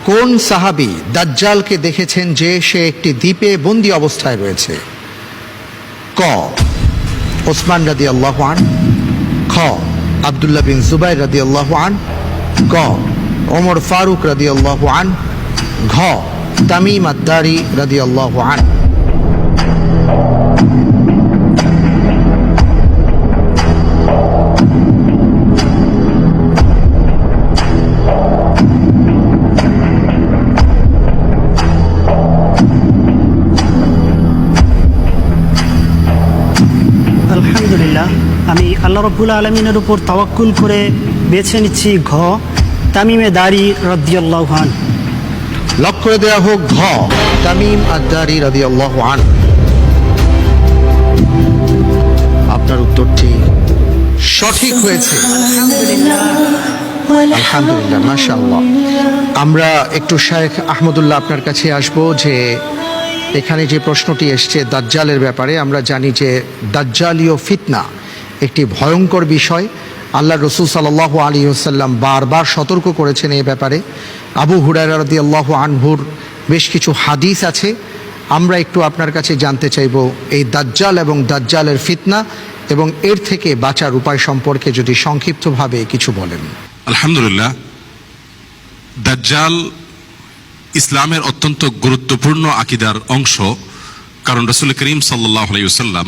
কোন সাহাবী দাজ্জালকে দেখেছেন যে সে একটি দ্বীপে বন্দী অবস্থায় রয়েছে? ক ওসমান রাদিয়াল্লাহু আনহু, খ আব্দুল্লাহ বিন জুবাইর রাদিয়াল্লাহু আনহু, গ ওমর ফারুক রাদিয়াল্লাহু আনহু, ঘ তামিম আদ-দারি রাদিয়াল্লাহু আনহু। আলহামদুলিল্লাহ, আমি আল্লাহ রাব্বুল আলামিনের উপর তাওয়াক্কুল করে বেছে নিচ্ছি ঘ তামিমে দারি রাদিয়াল্লাহু আনহু। লক করে দেওয়া হোক ঘ তামিম আদ-দারি রাদিয়াল্লাহু আনহু। আপনার উত্তরটি সঠিক হয়েছে। আলহামদুলিল্লাহ, মাশাআল্লাহ। আমরা একটু শেখ আহমদুল্লাহ আপনার কাছে আসব যে এখানে যে প্রশ্নটি এসছে দাজ্জালের ব্যাপারে। আমরা জানি যে দাজ্জালীয় ফিতনা একটি ভয়ঙ্কর বিষয়। আল্লাহ রসুল সাল্লাল্লাহু আলাইহি ওয়াসাল্লাম বারবার সতর্ক করেছেন এই ব্যাপারে। আবু হুরায়রা রাদিয়াল্লাহু আনহুর বেশ কিছু হাদিস আছে। আমরা একটু আপনার কাছে জানতে চাইব এই দাজ্জাল এবং দাজ্জালের ফিতনা এবং এর থেকে বাঁচার উপায় সম্পর্কে যদি সংক্ষিপ্তভাবে কিছু বলেন। আলহামদুলিল্লাহ, দাজ্জাল ইসলামের অত্যন্ত গুরুত্বপূর্ণ আকীদার অংশ। কারণ রাসূল করিম সাল্লাল্লাহু আলাইহি ওয়াসাল্লাম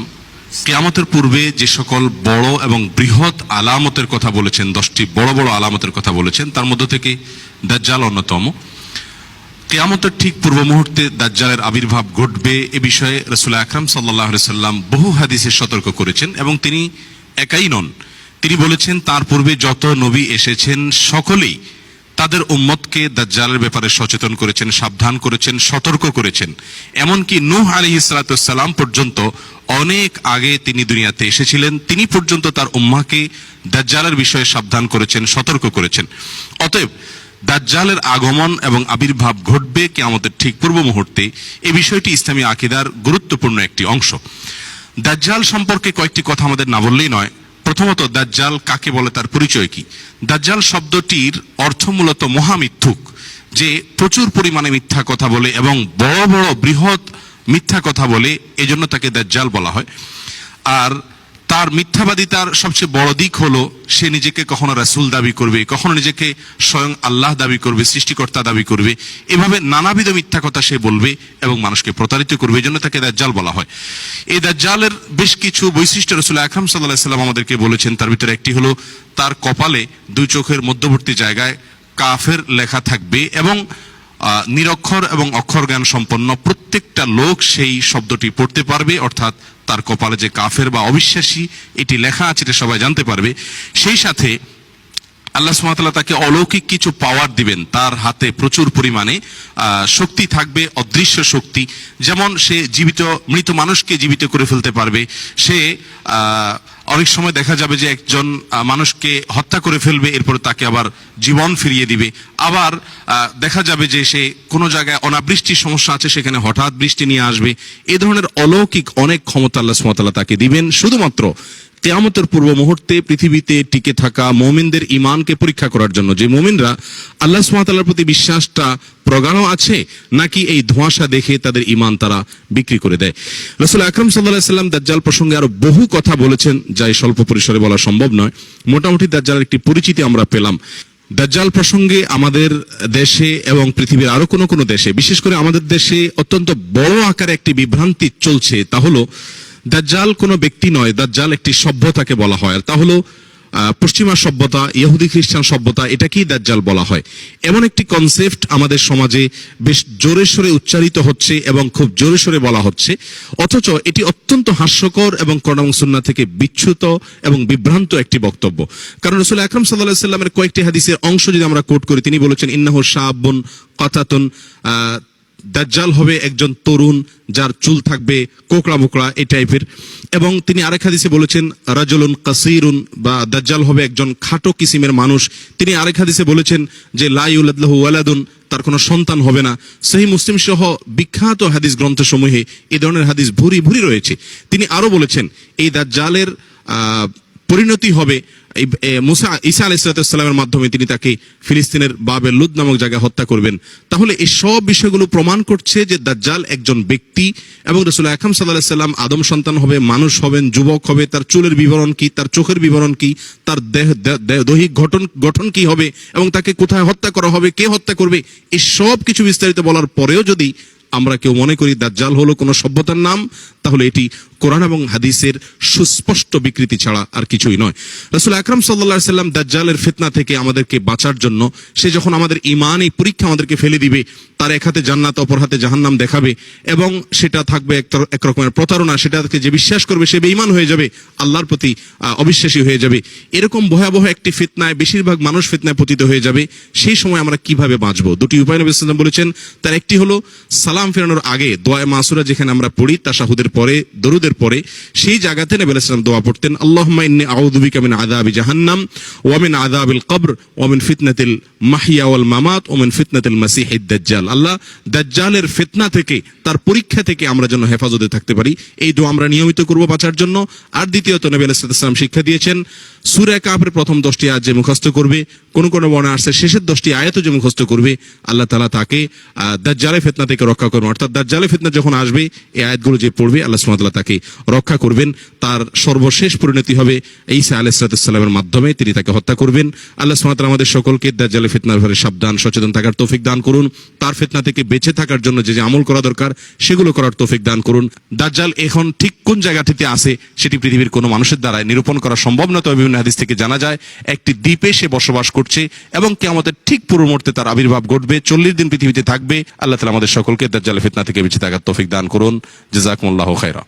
কিয়ামতের পূর্বে যে সকল বড় এবং বৃহৎ আলামতের কথা বলেছেন, 10টি বড় বড় আলামতের কথা বলেছেন, তার মধ্য থেকে দাজ্জাল অন্যতম। কিয়ামতের ঠিক পূর্ব মুহূর্তে দাজ্জালের আবির্ভাব ঘটবে এ বিষয়ে রাসূল আকরাম সাল্লাল্লাহু আলাইহি ওয়াসাল্লাম বহু হাদিসে সতর্ক করেছেন এবং তিনি একাই নন। তিনি বলেছেন তার পূর্বে যত নবী এসেছেন সকলেই তাদের উম্মতকে দাজ্জালের ব্যাপারে সচেতন করেছেন, সাবধান করেছেন, সতর্ক করেছেন। এমনকি নূহ আলাইহিস সালাম পর্যন্ত অনেক আগে তিনি দুনিয়াতে এসেছিলেন, তিনি পর্যন্ত তার উম্মাহকে দাজ্জালের বিষয়ে সাবধান করেছেন, সতর্ক করেছেন। অতএব দাজ্জালের আগমন এবং আবির্ভাব ঘটবে কিয়ামতের ঠিক পূর্ব মুহূর্তে, এই বিষয়টি ইসলামী আকীদার গুরুত্বপূর্ণ একটি অংশ। দাজ্জাল সম্পর্কে কয়েকটি কথা আমাদের না বললেই নয়। প্রথমত, দাজ্জাল কাকে বলে, তার পরিচয় কি? দাজ্জাল শব্দটির অর্থ মূলত মহামিথ্যুক, যে প্রচুর পরিমাণে মিথ্যা কথা বলে এবং বড় বড় বৃহৎ মিথ্যা কথা বলে, এজন্য তাকে দাজ্জাল বলা হয়। আর তার মিথ্যাবাদিতার সবচেয়ে বড় দিক হলো সে নিজেকে কখনো রাসূল দাবি করবে, কখনো নিজেকে স্বয়ং আল্লাহ দাবি করবে, সৃষ্টিকর্তা দাবি করবে। এভাবে নানাবিধ মিথ্যা কথা সে বলবে এবং মানুষকে প্রতারিত করবে, এজন্য তাকে দাজ্জাল বলা হয়। এই দাজ্জালের বেশ কিছু বৈশিষ্ট্য রাসূল আকরাম সাল্লাল্লাহু আলাইহি ওয়াসাল্লাম আমাদেরকে বলেছেন। তার ভিতরে একটি হলো তার কপালে দুই চোখের মধ্যবর্তী জায়গায় কাফের লেখা থাকবে এবং নিরক্ষর এবং অক্ষর জ্ঞান সম্পন্ন প্রত্যেকটা লোক সেই শব্দটি পড়তে পারবে। অর্থাৎ তার কপালে যে কাফের বা অবিশ্বাসী এটি লেখা আছে এটা সবাই জানতে পারবে। সেই সাথে আল্লাহ সুবহানাহু ওয়া তাআলা তাকে অলৌকিক কিছু পাওয়ার দিবেন। তার হাতে প্রচুর পরিমাণে শক্তি থাকবে, অদৃশ্য শক্তি। যেমন সে মৃত মানুষকে জীবিত করে ফেলতে পারবে। সে অনেক সময় দেখা যাবে যে একজন মানুষকে হত্যা করে ফেলবে, এরপর তাকে আবার জীবন ফিরিয়ে দিবে। আবার দেখা যাবে যে সে কোনো জায়গায় অনাবৃষ্টির সমস্যা আছে, সেখানে হঠাৎ বৃষ্টি নিয়ে আসবে। এ ধরনের অলৌকিক অনেক ক্ষমতা আল্লাহ সুবহানাহু ওয়া তাআলা তাকে দিবেন, শুধুমাত্র কিয়ামতের পূর্ব মুহূর্তে পৃথিবীতে টিকে থাকা মুমিনদের ঈমানকে পরীক্ষা করার জন্য। যে মুমিনরা আল্লাহ সুবহানাহু ওয়া তাআলার প্রতি বিশ্বাসটা প্রগাঢ় আছে নাকি এই ধোঁয়াশা দেখে তাদের ঈমান তারা বিক্রি করে দেয়। রাসূল আকরাম সাল্লাল্লাহু আলাইহি ওয়াসাল্লাম দাজ্জাল প্রসঙ্গে আরো বহু কথা বলেছেন, যা এই স্বল্প পরিসরে বলা সম্ভব নয়। মোটামুটি দাজ্জালের একটি পরিচিতি আমরা পেলাম। দাজ্জাল প্রসঙ্গে আমাদের দেশে এবং পৃথিবীর আরো কোনো দেশে, বিশেষ করে আমাদের দেশে অত্যন্ত বড় আকারে একটি বিভ্রান্তি চলছে। তা হলো দাজ্জাল কোনো ব্যক্তি নয়, দাজ্জাল একটি সভ্যতাকে বলা হয়। আর তা হলো পশ্চিমা সভ্যতা, ইহুদি খ্রিস্টান সভ্যতা, এটাকেই দাজ্জাল বলা হয়। এমন একটি কনসেপ্ট আমাদের সমাজে বেশ জোরে সোরে উচ্চারিত হচ্ছে এবং খুব জোরে সোরে বলা হচ্ছে, অথচ এটি অত্যন্ত হাস্যকর এবং কোরআন এবং সুন্নাহ থেকে বিচ্যুত এবং বিভ্রান্ত একটি বক্তব্য। কারণ রাসূল আকরাম সাল্লাল্লাহু আলাইহি ওয়াসাল্লামের কয়েকটি হাদিসের অংশ যদি আমরা কোট করি, তিনি বলেছেন ইন্নাহু শাবুন কাতাতুন, দাজ্জাল হবে একজন তরুণ যার চুল থাকবে কোকড়া মোকড়া এই টাইপের। এবং তিনি আরেক হাদিসে বলেছেন রাজুলুন কাসীরুন, বা দাজ্জাল হবে একজন খাটো কিসিমের মানুষ। তিনি আরেক হাদিসে বলেছেন যে লা ইউলাদ লাহু ওয়ালাদুন, তার কোনো সন্তান হবে না। সহিহ মুসলিম সহ বিখ্যাত হাদিস গ্রন্থসমূহে এই ধরনের হাদিস ভুরি ভুরি রয়েছে। তিনি আরো বলেছেন এই দাজ্জালের পরিণতি হবে মুসা ঈসা আলাইহিস সালামের মাধ্যমে তিনি তাকে ফিলিস্তিনের বাবেল লুদ নামক জায়গায় হত্যা করবেন। তাহলে এই সব বিষয়গুলো প্রমাণ করছে যে দাজ্জাল একজন ব্যক্তি এবং রাসূল আকরাম সাল্লাল্লাহু আলাইহি সাল্লাম আদম সন্তান হবে, মানুষ হবেন, যুবক হবে, তার চুলের বিবরণ কি, তার চোখের বিবরণ কি, তার দৈহিক গঠন কি হবে এবং তাকে কোথায় হত্যা করা হবে, কে হত্যা করবে, এই সব কিছু বিস্তারিত বলার পরেও যদি আমরা কেউ মনে করি দাজ্জাল হলো কোনো সভ্যতার নাম, তাহলে এটি কোরআন এবং হাদিসের সুস্পষ্ট বিকৃতি ছাড়া আর কিছুই নয়। রাসূল আকরাম সাল্লাল্লাহু আলাইহি সাল্লাম দাজ্জালের ফিতনা থেকে আমাদেরকে বাঁচার জন্য, সে যখন আমাদের ঈমান এই পরীক্ষা আমাদেরকে ফেলে দিবে, তার এক হাতে জান্নাত অপর হাতে জাহান্নাম দেখাবে এবং সেটা থাকবে এক রকমের প্রতারণা, সেটাকে যে বিশ্বাস করবে সে বেঈমান হয়ে যাবে, আল্লাহর প্রতি অবিশ্বাসী হয়ে যাবে। এরকম ভয়াবহ একটি ফিতনায় বেশিরভাগ মানুষ ফিতনায় পতিত হয়ে যাবে। সেই সময় আমরা কিভাবে বাঁচবো? দুটি উপায় নবী সাল্লাল্লাহু আলাইহি ওয়াসাল্লাম বলেছেন। তার একটি হলো সালাম ফেরানোর আগে দোয়া মাসুরা যেখানে আমরা পড়ি তাশাহুদের পরে, দরুদের পরে, সেই জায়গাতে নবী সাল্লাল্লাহু আলাইহি ওয়াসাল্লাম দোয়া পড়তেন, আল্লাহুম্মা ইন্নী আউযু বিকা মিন আযাবি জাহান্নাম ওয়া মিন আযাবিল কবর ওয়া মিন ফিতনাতিল মাহইয়া ওয়াল মামাত ওয়া মিন ফিতনাতিল মাসিহিদ দাজ্জাল। আল্লাহ দাজ্জালের ফিতনা থেকে, তার পরীক্ষা থেকে আমরা যেন হেফাজতে থাকতে পারি। এই দোয়া আমরা নিয়মিত করব বাঁচার জন্য। আর দ্বিতীয়ত নবী সাল্লাল্লাহু আলাইহি ওয়াসাল্লাম শিক্ষা দিয়েছেন, সূরা কাহফের প্রথম 10টি আয়াত যে মুখস্থ করবে, কোন কোন বর্ণনা আসছে শেষের 10টি আয়াতও যে মুখস্থ করবে, আল্লাহ তাআলা তাকে দাজ্জালের ফিতনা থেকে রক্ষা করবেন। অর্থাৎ দাজ্জালের ফিতনা যখন আসবে এই আয়াতগুলো যে পড়বে আল্লাহ সুবহানাহু ওয়া তাআলা তাকে রক্ষা করবেন। তার সর্বশেষ পরিণতি হবে ঈসা আলাইহিস সালামের মাধ্যমে, তিনি তাকে হত্যা করবেন। আল্লাহ সুবহানাহু ওয়া তাআলা আমাদের সকলকে দাজ্জালের ফিতনার ব্যাপারে সাবধান সচেতন থাকার তৌফিক দান করুন। তার ফিতনা থেকে বেঁচে থাকার জন্য যে যে আমল করা দরকার সেগুলো করার তৌফিক দান করুন। দাজ্জাল এখন ঠিক কোন জায়গাটিতে আছে সেটি পৃথিবীর কোনো মানুষের দ্বারা নিরূপণ করা সম্ভব না, তবে বিভিন্ন হাদিস থেকে জানা যায় একটি দ্বীপে সে বসবাস করছে এবং কিয়ামতের ঠিক পূর্ব মুহূর্তে তার আবির্ভাব ঘটবে, 40 দিন পৃথিবীতে থাকবে। আল্লাহ তাআলা আমাদের সকলকে দাজ্জালের ফিতনা থেকে বেঁচে থাকার তৌফিক দান করুন। জাযাকুমুল্লাহু খায়রা।